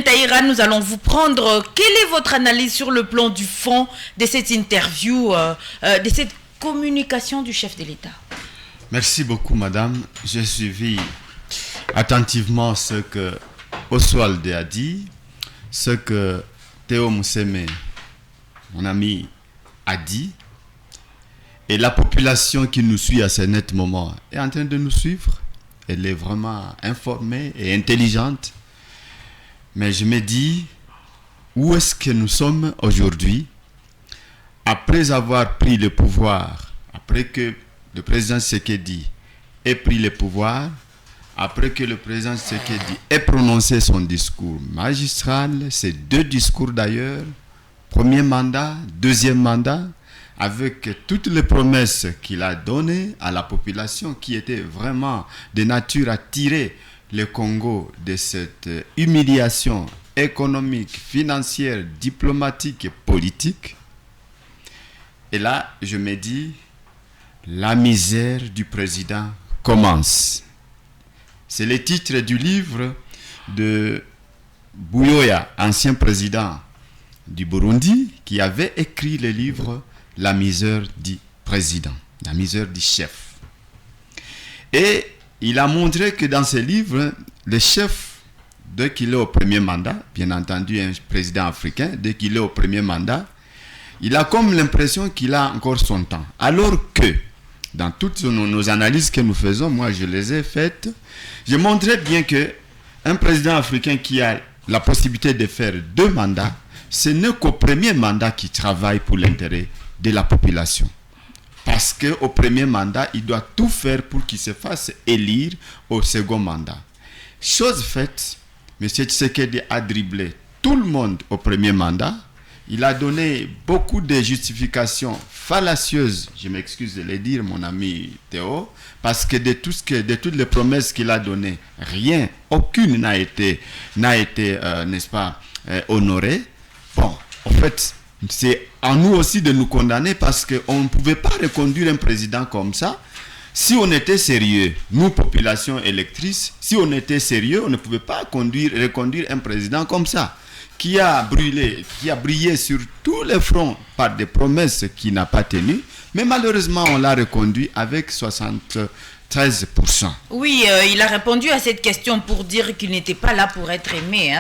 Taïra, nous allons vous prendre. Quelle est votre analyse sur le plan du fond de cette interview, de cette communication du chef de l'État? Merci beaucoup, madame. J'ai suivi attentivement ce que Oswald a dit, ce que Théo Mousseme, mon ami, a dit. Et la population qui nous suit à ce net moment est en train de nous suivre. Elle est vraiment informée et intelligente. Mais je me dis, où est-ce que nous sommes aujourd'hui, après avoir pris le pouvoir, après que le président Tshisekedi ait pris le pouvoir, après que le président Tshisekedi ait prononcé son discours magistral, ces deux discours d'ailleurs, premier mandat, deuxième mandat, avec toutes les promesses qu'il a données à la population qui étaient vraiment de nature à tirer le Congo de cette humiliation économique, financière, diplomatique et politique. Et là, je me dis, la misère du président commence. C'est le titre du livre de Buyoya, ancien président du Burundi, qui avait écrit le livre La misère du président, la misère du chef. Et il a montré que dans ce livre, le chef, dès qu'il est au premier mandat, bien entendu un président africain, dès qu'il est au premier mandat, il a comme l'impression qu'il a encore son temps. Alors que, dans toutes nos analyses que nous faisons, moi je les ai faites, je montrais bien qu'un président africain qui a la possibilité de faire 2 mandats, ce n'est qu'au premier mandat qu'il travaille pour l'intérêt de la population. Parce qu'au premier mandat, il doit tout faire pour qu'il se fasse élire au second mandat. Chose faite, M. Tshisekedi a dribblé tout le monde au premier mandat. Il a donné beaucoup de justifications fallacieuses, je m'excuse de le dire, mon ami Théo, parce que de toutes les promesses qu'il a données, aucune n'a été n'est-ce pas, honorée. Bon, en fait, c'est à nous aussi de nous condamner parce qu'on ne pouvait pas reconduire un président comme ça. Si on était sérieux, nous, population électrice, si on était sérieux, on ne pouvait pas reconduire un président comme ça, qui a brillé sur tous les fronts par des promesses qu'il n'a pas tenues. Mais malheureusement, on l'a reconduit avec 73%. Oui, il a répondu à cette question pour dire qu'il n'était pas là pour être aimé.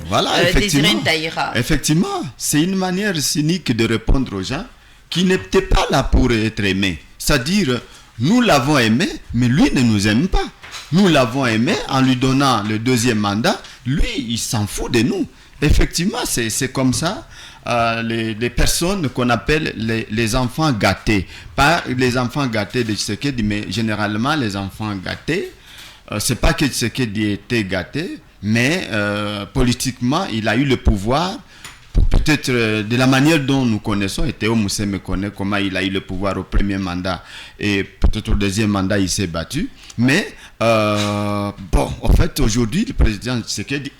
Voilà, effectivement. Taïra. Effectivement, c'est une manière cynique de répondre aux gens qui n'étaient pas là pour être aimés. C'est-à-dire, nous l'avons aimé, mais lui ne nous aime pas. Nous l'avons aimé en lui donnant le 2e mandat. Lui, il s'en fout de nous. Effectivement, c'est comme ça. Les personnes qu'on appelle les enfants gâtés. Pas les enfants gâtés de Tshisekedi, mais généralement les enfants gâtés. C'est pas que Tshisekedi était gâté, mais politiquement, il a eu le pouvoir. Peut-être de la manière dont nous connaissons, et Théo Mousseme connaît comment il a eu le pouvoir au premier mandat et peut-être au deuxième mandat il s'est battu. Mais en fait aujourd'hui le président Tshisekedi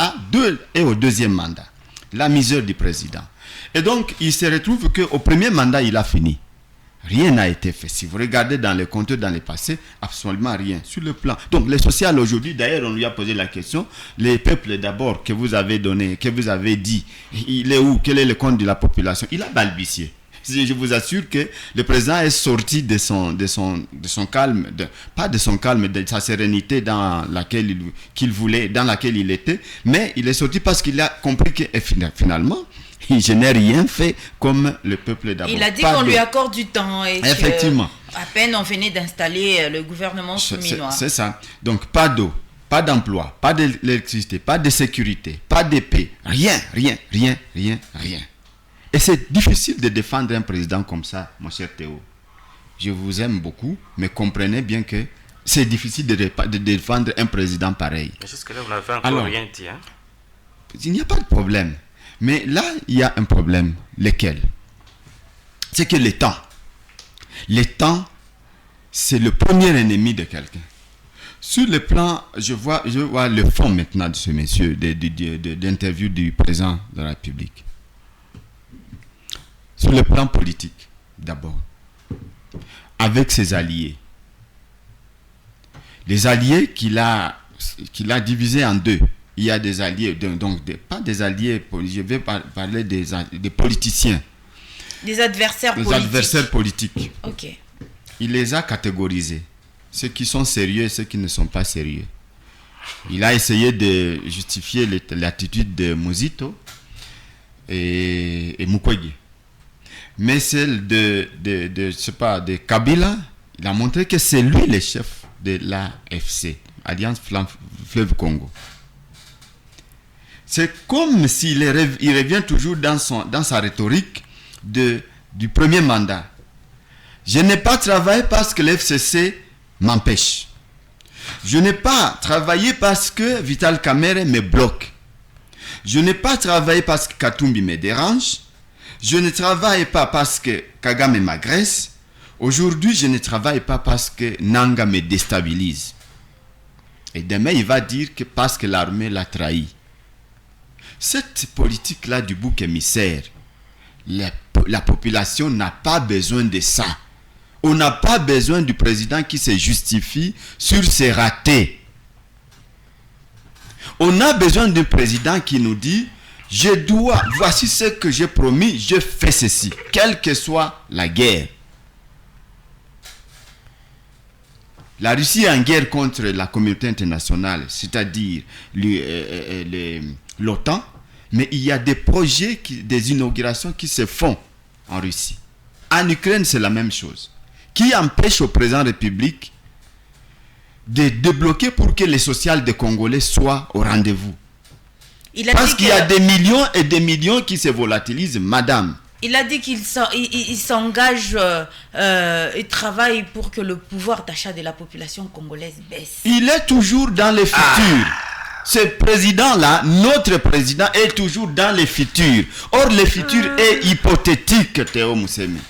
est au 2e mandat. La misère du président. Et donc il se retrouve qu'au premier mandat il a fini. Rien n'a été fait. Si vous regardez dans les comptes dans le passé, absolument rien. Sur le plan. Donc, le social aujourd'hui, d'ailleurs, on lui a posé la question. Les peuples d'abord que vous avez donné, que vous avez dit, il est où? Quel est le compte de la population? Il a balbutié. Je vous assure que le président est sorti de son calme, pas de son calme, de sa sérénité dans laquelle il était, mais il est sorti parce qu'il a compris que finalement, je n'ai rien fait comme le peuple d'abord. Il a dit qu'on lui accorde du temps. Et effectivement. À peine on venait d'installer le gouvernement souminois. C'est ça. Donc pas d'eau, pas d'emploi, pas d'électricité, pas de sécurité, pas de paix. Rien. Et c'est difficile de défendre un président comme ça, mon cher Théo. Je vous aime beaucoup, mais comprenez bien que c'est difficile de défendre un président pareil. Mais jusque-là, vous n'avez encore rien dit. Hein? Il n'y a pas de problème. Mais là, il y a un problème. Lequel? C'est que le temps, c'est le premier ennemi de quelqu'un. Sur le plan, je vois le fond maintenant de ce monsieur, d'interview du président de la République. Sur le plan politique, d'abord, avec ses alliés. Les alliés qu'il a divisés en 2. il y a des alliés, donc pas des alliés, je vais parler des politiciens. Des adversaires politiques. Les adversaires politiques. Ok. Il les a catégorisés. Ceux qui sont sérieux et ceux qui ne sont pas sérieux. Il a essayé de justifier l'attitude de Muzito et Mukwege. Mais celle de Kabila, il a montré que c'est lui le chef de l'AFC, Alliance Fleuve Congo. C'est comme s'il revient toujours dans sa rhétorique du premier mandat. Je n'ai pas travaillé parce que l'FCC m'empêche. Je n'ai pas travaillé parce que Vital Kamerhe me bloque. Je n'ai pas travaillé parce que Katumbi me dérange. Je ne travaille pas parce que Kagame m'agresse. Aujourd'hui, je ne travaille pas parce que Nanga me déstabilise. Et demain, il va dire que parce que l'armée l'a trahi. Cette politique-là du bouc émissaire, la population n'a pas besoin de ça. On n'a pas besoin du président qui se justifie sur ses ratés. On a besoin d'un président qui nous dit voici ce que j'ai promis, je fais ceci, quelle que soit la guerre. La Russie est en guerre contre la communauté internationale, c'est-à-dire l'OTAN, mais il y a des projets, des inaugurations qui se font en Russie. En Ukraine, c'est la même chose. Qui empêche au président de la République de débloquer pour que les sociales des Congolais soient au rendez-vous. Parce qu'il y a des millions et des millions qui se volatilisent, madame. Il a dit qu'il s'engage et travaille pour que le pouvoir d'achat de la population congolaise baisse. Il est toujours dans les futurs. Ce président-là, notre président, est toujours dans les futurs. Or, le futur est hypothétique, Théo Moussemi.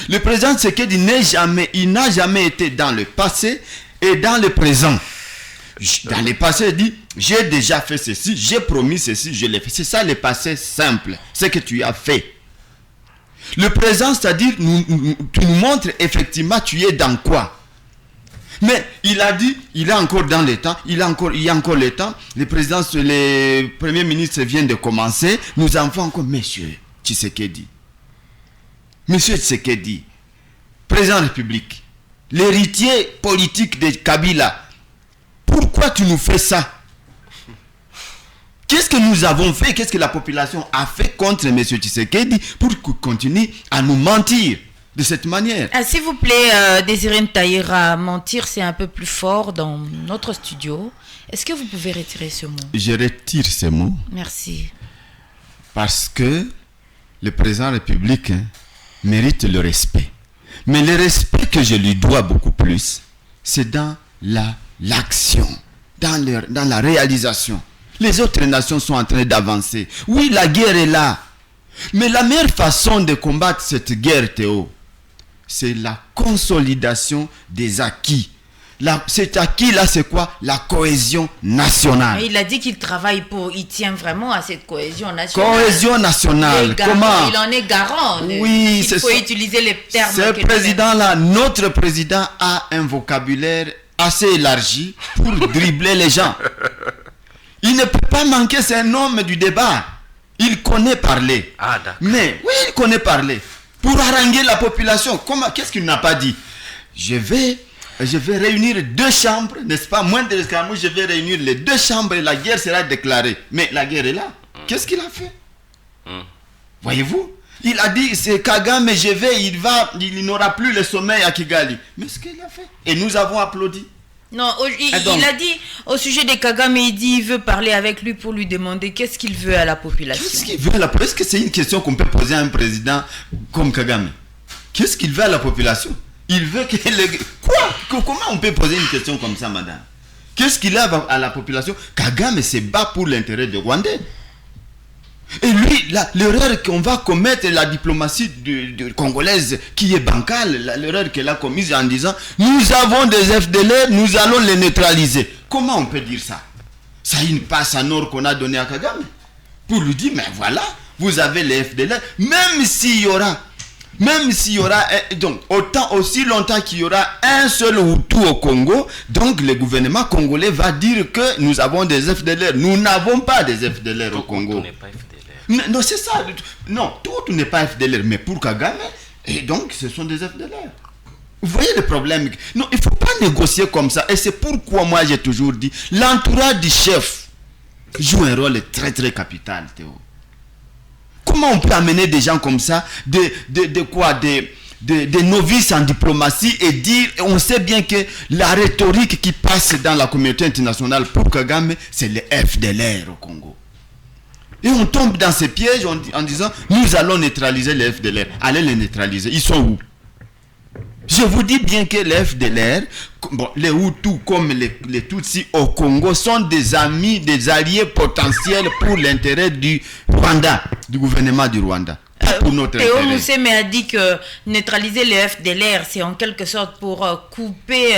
Le président Tshisekedi n'a jamais été dans le passé et dans le présent. Dans le passé, il dit, j'ai déjà fait ceci, j'ai promis ceci, je l'ai fait. C'est ça le passé simple, ce que tu as fait. Le présent, c'est-à-dire, tu nous montres effectivement tu es dans quoi. Mais il a dit, il est encore dans le temps, il y a encore le temps. Le premier ministre vient de commencer, nous avons encore, monsieur Tshisekedi. Monsieur Tshisekedi, président de la République, l'héritier politique de Kabila, pourquoi tu nous fais ça? Qu'est-ce que nous avons fait? Qu'est-ce que la population a fait contre M. Tshisekedi pour continuer à nous mentir de cette manière? S'il vous plaît, Désiré Ntaïra, mentir c'est un peu plus fort dans notre studio. Est-ce que vous pouvez retirer ce mot? Je retire ce mot. Merci. Parce que le président de la République mérite le respect. Mais le respect que je lui dois beaucoup plus, c'est dans l'action, dans la réalisation. Les autres nations sont en train d'avancer. Oui, la guerre est là. Mais la meilleure façon de combattre cette guerre, Théo, c'est la consolidation des acquis. Cet acquis-là, c'est quoi? La cohésion nationale. Mais il a dit qu'il travaille il tient vraiment à cette cohésion nationale. Cohésion nationale, comment? Il en est garant. Oui, il faut utiliser les termes. Ce président-là, notre président a un vocabulaire assez élargi pour dribbler les gens. Il ne peut pas manquer, c'est un homme du débat. Il connaît parler. Mais, oui, il connaît parler. Pour haranguer la population, qu'est-ce qu'il n'a pas dit? Je vais réunir 2 chambres, n'est-ce pas? Moins de l'escarmouche, je vais réunir les 2 chambres et la guerre sera déclarée. Mais la guerre est là. Qu'est-ce qu'il a fait? Voyez-vous? Il a dit, c'est Kagame, il n'aura plus le sommeil à Kigali. Mais ce qu'il a fait. Et nous avons applaudi. Non, il a dit au sujet de Kagame, il dit il veut parler avec lui pour lui demander qu'est-ce qu'il veut à la population. Qu'est-ce qu'il veut à la population? Est-ce que c'est une question qu'on peut poser à un président comme Kagame? Qu'est-ce qu'il veut à la population? Il veut que Quoi? Comment on peut poser une question comme ça, madame? Qu'est-ce qu'il a à la population? Kagame se bat pour l'intérêt des Rwandais. Et lui, l'erreur qu'on va commettre, la diplomatie congolaise qui est bancale, l'erreur qu'elle a commise en disant nous avons des FDLR, nous allons les neutraliser. Comment on peut dire ça? Ça une passe en or qu'on a donné à Kagame pour lui dire mais voilà, vous avez les FDLR, même s'il y aura Même s'il y aura, donc aussi longtemps qu'il y aura un seul Hutu au Congo, donc le gouvernement congolais va dire que nous avons des FDLR. Nous n'avons pas des FDLR au Congo. Tout n'est pas FDLR. Non, c'est ça. Non, tout n'est pas FDLR, mais pour Kagame, et donc ce sont des FDLR. Vous voyez le problème? Non, il ne faut pas négocier comme ça. Et c'est pourquoi moi j'ai toujours dit, l'entourage du chef joue un rôle très très capital, Théo. Comment on peut amener des gens comme ça, des novices en diplomatie et dire, on sait bien que la rhétorique qui passe dans la communauté internationale pour Kagame, c'est le FDLR au Congo. Et on tombe dans ces pièges en disant, nous allons neutraliser les FDLR. Allez les neutraliser. Ils sont où? Je vous dis bien que les FDLR, bon, les Hutus comme les Tutsis au Congo sont des amis, des alliés potentiels pour l'intérêt du Rwanda, du gouvernement du Rwanda. Pour notre Théo Mousseme a dit que neutraliser les FDLR, c'est en quelque sorte pour couper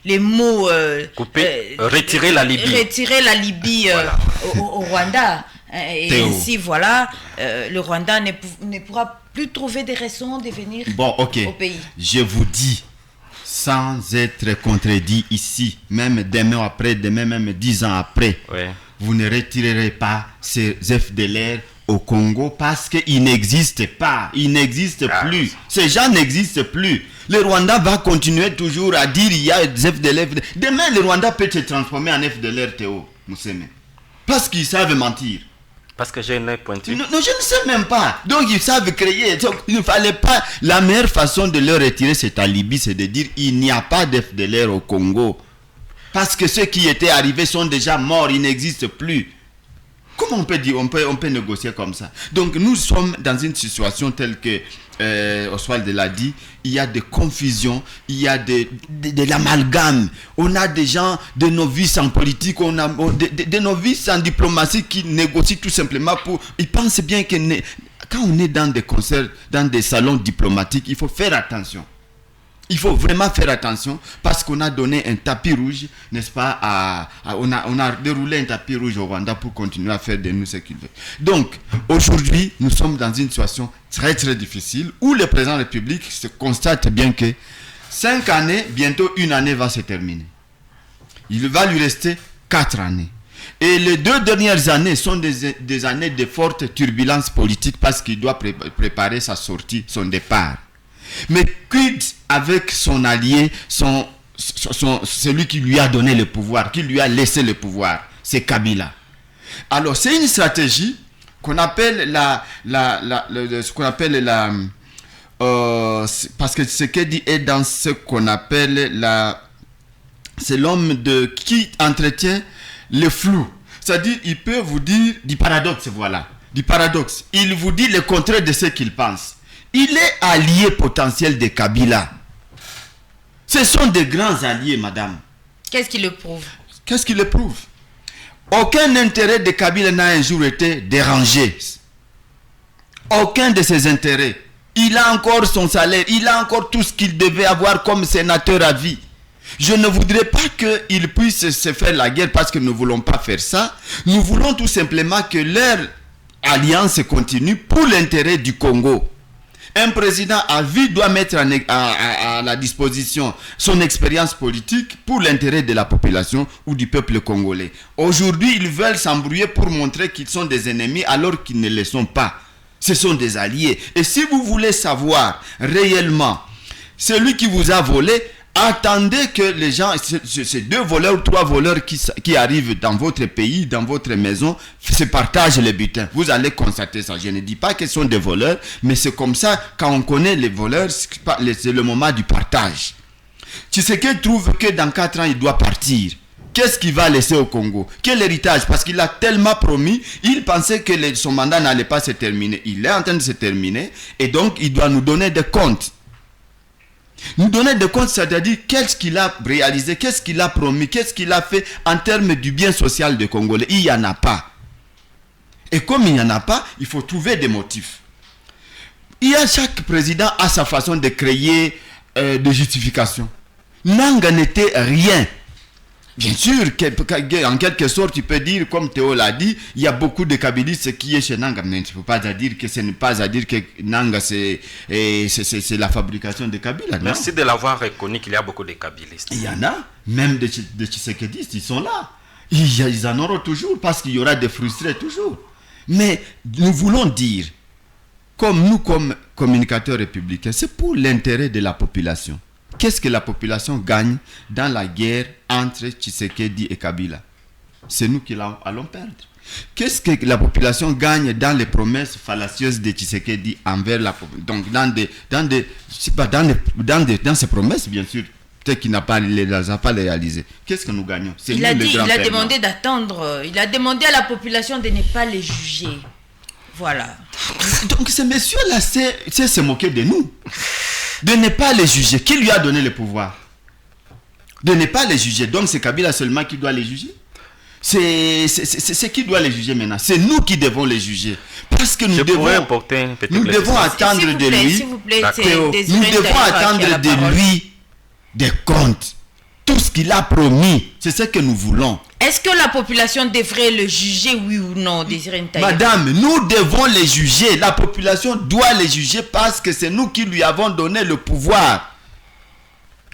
les mots... retirer la Libye. Retirer la Libye voilà. au Rwanda. Et Théo. Ainsi, voilà, le Rwanda ne pourra plus trouver des raisons de venir au pays. Je vous dis, sans être contredit ici, même demain après, demain même 10 ans après, vous ne retirerez pas ces FDLR au Congo parce qu'ils n'existent pas, ils n'existent plus. Ces gens n'existent plus. Le Rwanda va continuer toujours à dire il y a des FDLR. Demain, le Rwanda peut se transformer en FDLR, Théo Mousseme. Parce qu'ils savent mentir. Parce que j'ai une œil pointu. Non, je ne sais même pas. Donc, ils savent créer. Donc, il ne fallait pas... La meilleure façon de leur retirer cet alibi, c'est de dire il n'y a pas d'FDLR au Congo. Parce que ceux qui étaient arrivés sont déjà morts, ils n'existent plus. Comment on peut dire, on peut négocier comme ça? Donc, nous sommes dans une situation telle que Oswald l'a dit, il y a des confusions, il y a de l'amalgame. On a des gens, des novices en politique, on a des novices en diplomatie qui négocient tout simplement pour... Ils pensent bien que quand on est dans des concerts, dans des salons diplomatiques, il faut faire attention. Il faut vraiment faire attention parce qu'on a donné un tapis rouge, n'est-ce pas, on a déroulé un tapis rouge au Rwanda pour continuer à faire de nous ce qu'il veut. Donc, aujourd'hui, nous sommes dans une situation très très difficile où le président de la République se constate bien que 5 années, bientôt une année va se terminer. Il va lui rester 4 années. Et les 2 dernières années sont des années de forte turbulence politique parce qu'il doit préparer sa sortie, son départ. Mais quid avec son allié, celui qui lui a donné le pouvoir, qui lui a laissé le pouvoir, c'est Kabila. Alors c'est une stratégie qu'on appelle parce que ce qu'il dit est dans ce qu'on appelle c'est l'homme qui entretient le flou. C'est-à-dire, il peut vous dire du paradoxe, voilà, du paradoxe. Il vous dit le contraire de ce qu'il pense. Il est allié potentiel de Kabila. Ce sont des grands alliés, madame. Qu'est-ce qui le prouve? Qu'est-ce qui le prouve? Aucun intérêt de Kabila n'a un jour été dérangé. Aucun de ses intérêts. Il a encore son salaire. Il a encore tout ce qu'il devait avoir comme sénateur à vie. Je ne voudrais pas qu'il puisse se faire la guerre parce que nous ne voulons pas faire ça. Nous voulons tout simplement que leur alliance continue pour l'intérêt du Congo. Un président à vie doit mettre à la disposition son expérience politique pour l'intérêt de la population ou du peuple congolais. Aujourd'hui, ils veulent s'embrouiller pour montrer qu'ils sont des ennemis alors qu'ils ne le sont pas. Ce sont des alliés. Et si vous voulez savoir réellement celui qui vous a volé, attendez que les gens, ces 2 voleurs ou 3 voleurs qui arrivent dans votre pays, dans votre maison, se partagent les butins. Vous allez constater ça. Je ne dis pas qu'ils sont des voleurs, mais c'est comme ça, quand on connaît les voleurs, c'est le moment du partage. Tshisekedi trouve que dans 4 ans, il doit partir. Qu'est-ce qu'il va laisser au Congo? Quel héritage? Parce qu'il a tellement promis, il pensait que son mandat n'allait pas se terminer. Il est en train de se terminer, et donc il doit nous donner des comptes. Nous donner des comptes, c'est-à-dire qu'est-ce qu'il a réalisé, qu'est-ce qu'il a promis, qu'est-ce qu'il a fait en termes du bien social des Congolais. Il n'y en a pas. Et comme il n'y en a pas, il faut trouver des motifs. Chaque président a sa façon de créer des justifications. Nanga n'était rien. Bien sûr, en quelque sorte, tu peux dire, comme Théo l'a dit, il y a beaucoup de kabylistes qui est chez Nanga. Mais tu ne peux pas dire que ce n'est pas à dire que Nanga, c'est la fabrication de Kabila. Merci de l'avoir reconnu qu'il y a beaucoup de kabylistes. Il y en a, même de Tshisekédistes, ils sont là. Ils en auront toujours, parce qu'il y aura des frustrés toujours. Mais nous voulons dire, comme nous, comme communicateurs républicains, c'est pour l'intérêt de la population. Qu'est-ce que la population gagne dans la guerre entre Tshisekedi et Kabila? C'est nous qui allons perdre. Qu'est-ce que la population gagne dans les promesses fallacieuses de Tshisekedi envers la population? Donc, dans ces promesses, bien sûr, peut-être qu'il n'a pas réalisé. Qu'est-ce que nous gagnons? Il a demandé d'attendre. Il a demandé à la population de ne pas les juger. Voilà. Donc, ce monsieur-là, c'est se moquer de nous. De ne pas les juger. Qui lui a donné le pouvoir? De ne pas les juger. Donc c'est Kabila seulement qui doit les juger. C'est qui doit les juger maintenant? C'est nous qui devons les juger. Parce que nous devons attendre de lui. Nous devons attendre de lui des comptes. Tout ce qu'il a promis, c'est ce que nous voulons. Est-ce que la population devrait le juger, oui ou non, Désiré Ntaïra? Madame, nous devons les juger. La population doit les juger parce que c'est nous qui lui avons donné le pouvoir.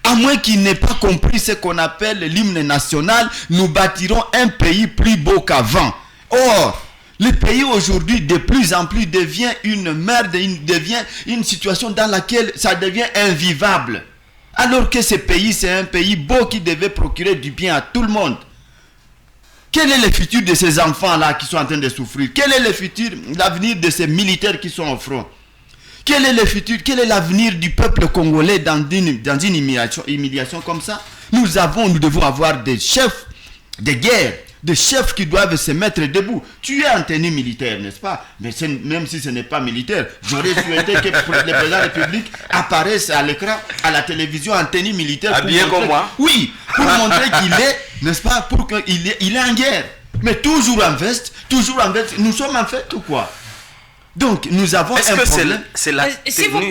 À moins qu'il n'ait pas compris ce qu'on appelle l'hymne national, nous bâtirons un pays plus beau qu'avant. Or, le pays aujourd'hui de plus en plus devient une merde, devient une situation dans laquelle ça devient invivable. Alors que ce pays, c'est un pays beau qui devait procurer du bien à tout le monde. Quel est le futur de ces enfants-là qui sont en train de souffrir? Quel est le futur, l'avenir de ces militaires qui sont au front? Quel est le futur, quel est l'avenir du peuple congolais dans une humiliation comme ça? Nous devons avoir des chefs de guerre, des chefs qui doivent se mettre debout. Tu es en tenue militaire, n'est-ce pas? Mais même si ce n'est pas militaire, j'aurais souhaité que le président de la République apparaisse à l'écran, à la télévision en tenue militaire. Habillé comme moi? Oui, pour montrer qu'il est, n'est-ce pas, pour qu'il est en guerre. Mais toujours en veste. Nous sommes en fait ou quoi? Donc, nous avons un problème. S'il vous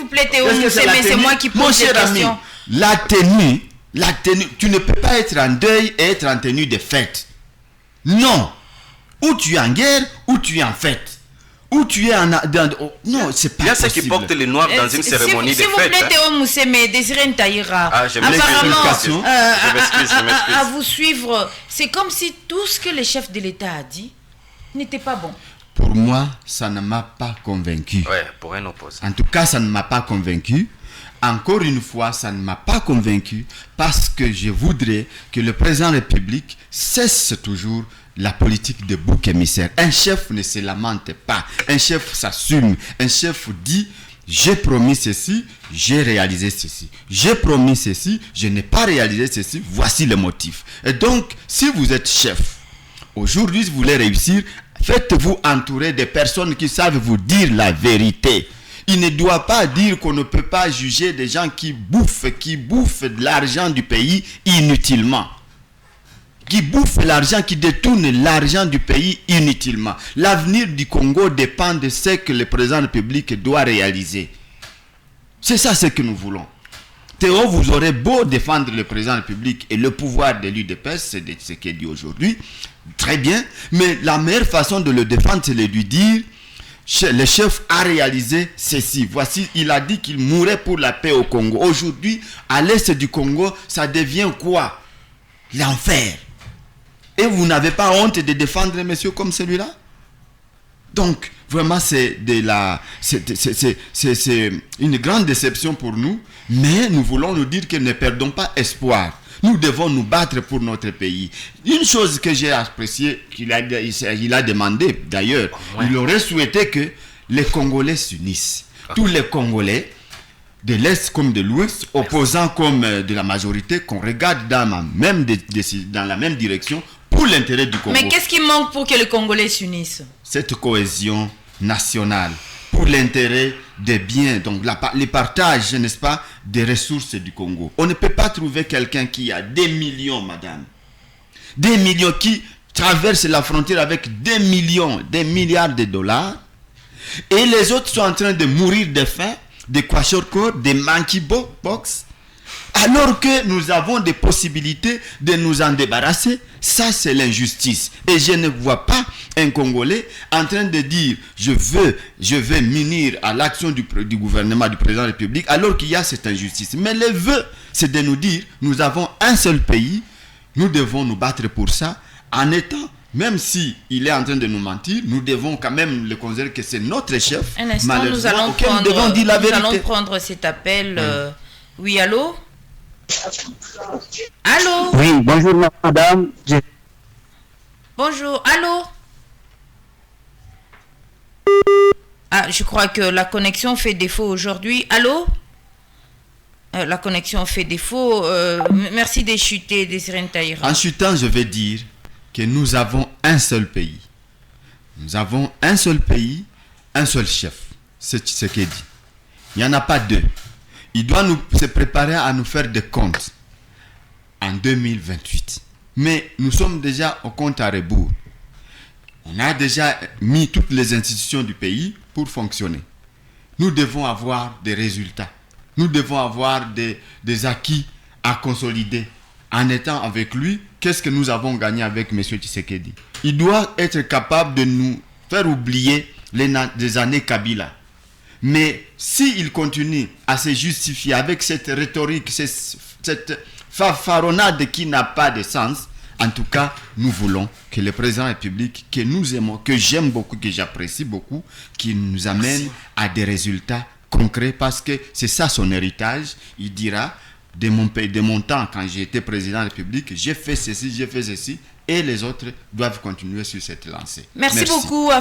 plaît, Théo, c'est moi qui pose cette question. Ami, la tenue, tu ne peux pas être en deuil et être en tenue de fête. Non. Ou tu es en guerre, ou tu es en fête. Ou tu es en... non, c'est pas possible. Il y a ceux qui portent le noir dans une cérémonie de fête. S'il vous plaît, Théo Mousseme, Désiré Ntaïra. Apparemment, à vous suivre, c'est comme si tout ce que le chef de l'État a dit n'était pas bon. Pour moi, ça ne m'a pas convaincu. Ouais, pour un opposant. En tout cas, ça ne m'a pas convaincu. Encore une fois, ça ne m'a pas convaincu parce que je voudrais que le président de la République cesse toujours la politique de bouc émissaire. Un chef ne se lamente pas. Un chef s'assume. Un chef dit, j'ai promis ceci, j'ai réalisé ceci. J'ai promis ceci, je n'ai pas réalisé ceci. Voici le motif. Et donc, si vous êtes chef, aujourd'hui, vous voulez réussir, faites-vous entourer de personnes qui savent vous dire la vérité. Il ne doit pas dire qu'on ne peut pas juger des gens qui bouffent de l'argent du pays inutilement. Qui bouffent l'argent, qui détournent l'argent du pays inutilement. L'avenir du Congo dépend de ce que le président de la République doit réaliser. C'est ça ce que nous voulons. Théo, vous aurez beau défendre le président de la République et le pouvoir de l'UDPS, c'est ce qu'il dit aujourd'hui, très bien, mais la meilleure façon de le défendre, c'est de lui dire, le chef a réalisé ceci. Voici, il a dit qu'il mourrait pour la paix au Congo. Aujourd'hui, à l'est du Congo, ça devient quoi? L'enfer. Et vous n'avez pas honte de défendre un monsieur comme celui-là? Donc, vraiment, c'est une grande déception pour nous, mais nous voulons nous dire que ne perdons pas espoir. Nous devons nous battre pour notre pays. Une chose que j'ai appréciée, il a demandé d'ailleurs, il aurait souhaité que les Congolais s'unissent. Tous les Congolais, de l'Est comme de l'Ouest, opposants comme de la majorité, qu'on regarde dans la même direction pour l'intérêt du Congo. Mais qu'est-ce qui manque pour que les Congolais s'unissent? Cette cohésion nationale, pour l'intérêt des biens, donc les partages, n'est-ce pas, des ressources du Congo. On ne peut pas trouver quelqu'un qui a des millions, madame. Des millions qui traversent la frontière avec des milliards de dollars. Et les autres sont en train de mourir de faim, de kwashiorkor, de monkeypox. alors que nous avons des possibilités de nous en débarrasser. Ça, c'est l'injustice. Et je ne vois pas un Congolais en train de dire je veux m'unir à l'action du gouvernement, du président de la République, alors qu'il y a cette injustice. Mais le vœu, c'est de nous dire nous avons un seul pays, nous devons nous battre pour ça, en étant, même si il est en train de nous mentir, nous devons quand même le considérer que c'est notre chef. Un instant, nous allons prendre cet appel. Oui, allô? Allô? Oui, bonjour madame. Bonjour, allô? Ah, je crois que la connexion fait défaut aujourd'hui. Allô? La connexion fait défaut. Merci de chuter, Désiré Ntaïra. En chutant, je vais dire que nous avons un seul pays. Nous avons un seul pays, un seul chef. C'est ce qu'il dit. Il n'y en a pas deux. Il doit se préparer à nous faire des comptes en 2028. Mais nous sommes déjà au compte à rebours. On a déjà mis toutes les institutions du pays pour fonctionner. Nous devons avoir des résultats. Nous devons avoir des acquis à consolider. En étant avec lui, qu'est-ce que nous avons gagné avec M. Tshisekedi? Il doit être capable de nous faire oublier les années Kabila. Mais s'il continue à se justifier avec cette rhétorique, cette fanfaronnade qui n'a pas de sens, en tout cas, nous voulons que le président de la République, que nous aimons, que j'aime beaucoup, que j'apprécie beaucoup, qu'il nous amène à des résultats concrets, parce que c'est ça son héritage. Il dira, de mon temps, quand j'ai été président de la République, j'ai fait ceci, et les autres doivent continuer sur cette lancée. Merci beaucoup.